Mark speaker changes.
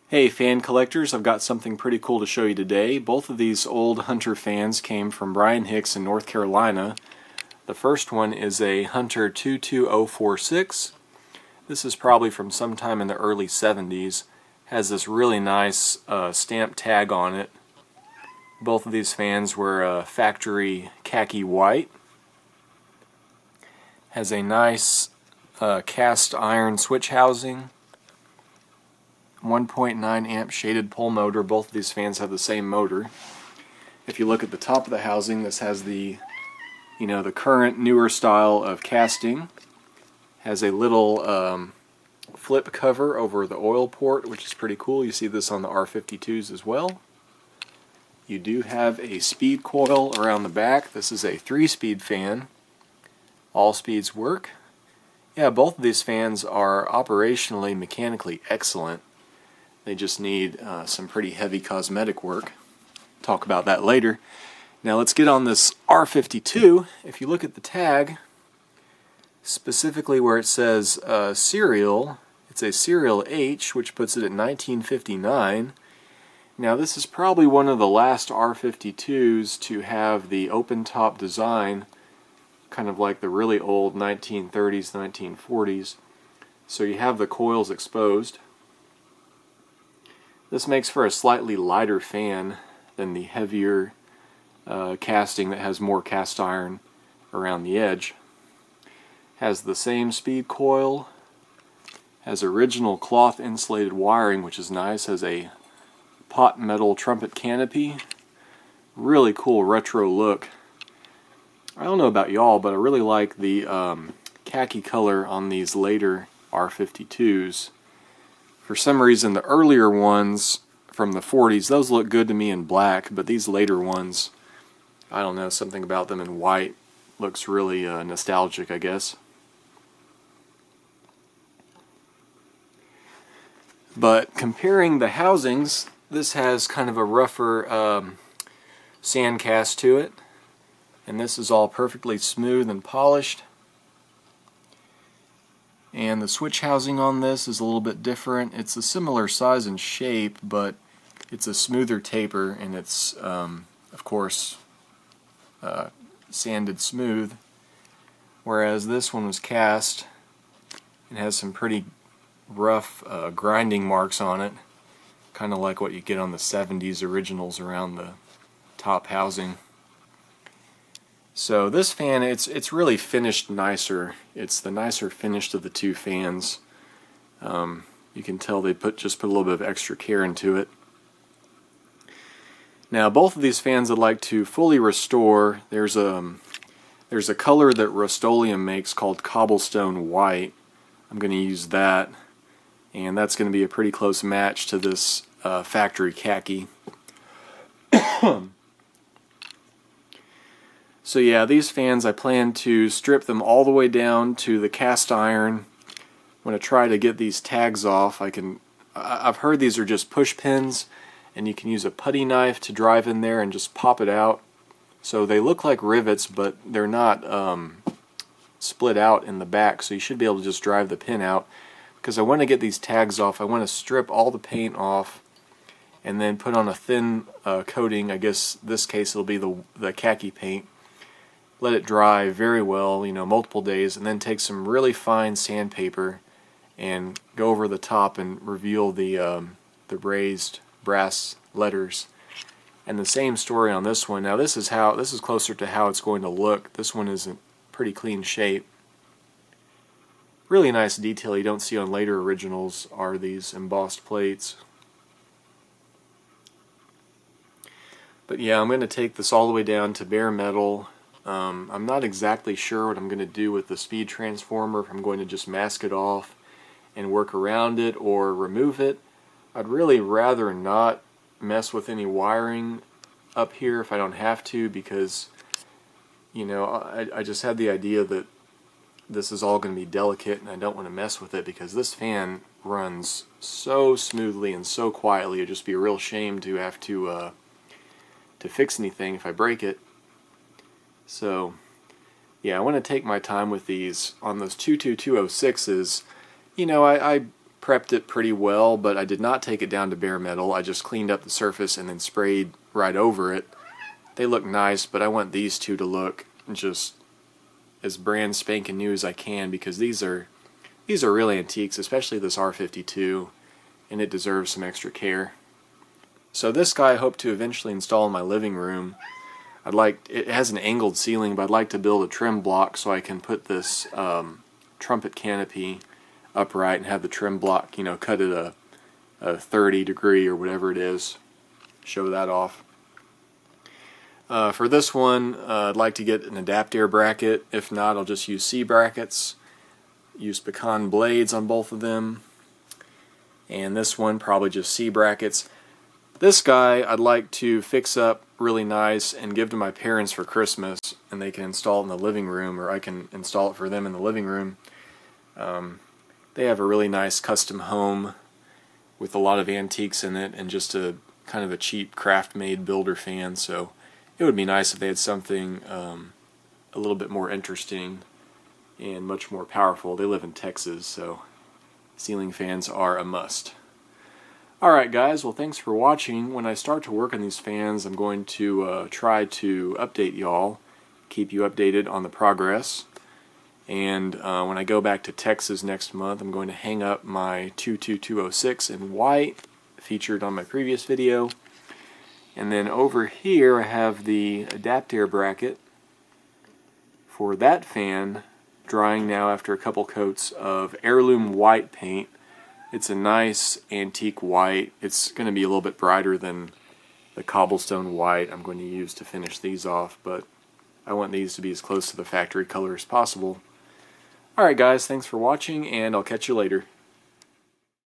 Speaker 1: Hey fan collectors, I've got something pretty cool to show you today. Both of these old Hunter fans came from Brian Hicks in North Carolina. The first one is a Hunter 22046. This is probably from sometime in the early 70s. Has this really nice stamp tag on it. Both of these fans were factory khaki white. Has a nice cast iron switch housing. 1.9 amp shaded pole motor. Both of these fans have the same motor. If you look at the top of the housing, this has the the current newer style of casting. Has a little flip cover over the oil port, which is pretty cool. You see this on the R-52s as well. You do have a speed coil around the back. This is a 3-speed fan. All speeds work. Yeah, both of these fans are operationally, mechanically excellent. They just need some pretty heavy cosmetic work. Talk about that later. Now let's get on this R-52. If you look at the tag, specifically where it says serial, it's a serial H, which puts it at 1959. Now this is probably one of the last R-52s to have the open top design, kind of like the really old 1930s, 1940s. So you have the coils exposed. This makes for a slightly lighter fan than the heavier casting that has more cast iron around the edge. Has the same speed coil, has original cloth insulated wiring, which is nice, has a pot metal trumpet canopy. Really cool retro look. I don't know about y'all, but I really like the khaki color on these later R-52s. For some reason, the earlier ones from the 40s, those look good to me in black, but these later ones, I don't know, something about them in white looks really nostalgic, I guess. But comparing the housings, this has kind of a rougher sand cast to it, and this is all perfectly smooth and polished. And the switch housing on this is a little bit different. It's a similar size and shape, but it's a smoother taper, and it's of course sanded smooth, whereas this one was cast and has some pretty rough grinding marks on it, kind of like what you get on the 70s originals around the top housing. So this fan, it's really finished nicer. It's the nicer finished of the two fans. You can tell they just put a little bit of extra care into it. Now both of these fans I'd like to fully restore. There's a color that Rust-Oleum makes called cobblestone white. I'm going to use that, and that's going to be a pretty close match to this factory khaki. So yeah, these fans, I plan to strip them all the way down to the cast iron. I'm going to try to get these tags off. I've heard these are just push pins, and you can use a putty knife to drive in there and just pop it out. So they look like rivets, but they're not split out in the back, so you should be able to just drive the pin out. Because I want to get these tags off, I want to strip all the paint off and then put on a thin coating. I guess this case it'll be the khaki paint. Let it dry very well, multiple days, and then take some really fine sandpaper and go over the top and reveal the raised brass letters. And the same story on this one. Now this is closer to how it's going to look. This one is in pretty clean shape. Really nice detail you don't see on later originals are these embossed plates. But yeah, I'm going to take this all the way down to bare metal. I'm not exactly sure what I'm going to do with the speed transformer, if I'm going to just mask it off and work around it or remove it. I'd really rather not mess with any wiring up here if I don't have to, because I just had the idea that this is all going to be delicate and I don't want to mess with it, because this fan runs so smoothly and so quietly. It'd just be a real shame to have to fix anything if I break it. So yeah, I want to take my time with these. On those 22206s, I prepped it pretty well, but I did not take it down to bare metal. I just cleaned up the surface and then sprayed right over it. They look nice, but I want these two to look just as brand spanking new as I can, because these are really antiques, especially this R-52, and it deserves some extra care. So this guy I hope to eventually install in my living room. It has an angled ceiling, but I'd like to build a trim block so I can put this trumpet canopy upright and have the trim block, cut at a 30 degree or whatever it is. Show that off. For this one, I'd like to get an adapter bracket. If not, I'll just use C brackets. Use pecan blades on both of them. And this one, probably just C brackets. This guy I'd like to fix up really nice and give to my parents for Christmas, and they can install it in the living room, or I can install it for them in the living room. They have a really nice custom home with a lot of antiques in it and just a kind of a cheap craft-made builder fan, so it would be nice if they had something a little bit more interesting and much more powerful. They live in Texas, so ceiling fans are a must. Alright guys, well thanks for watching. When I start to work on these fans, I'm going to try to update y'all, keep you updated on the progress. And when I go back to Texas next month, I'm going to hang up my 22206 in white, featured on my previous video. And then over here I have the adapter bracket for that fan, drying now after a couple coats of heirloom white paint. It's a nice antique white. It's going to be a little bit brighter than the cobblestone white I'm going to use to finish these off, but I want these to be as close to the factory color as possible. Alright guys, thanks for watching, and I'll catch you later.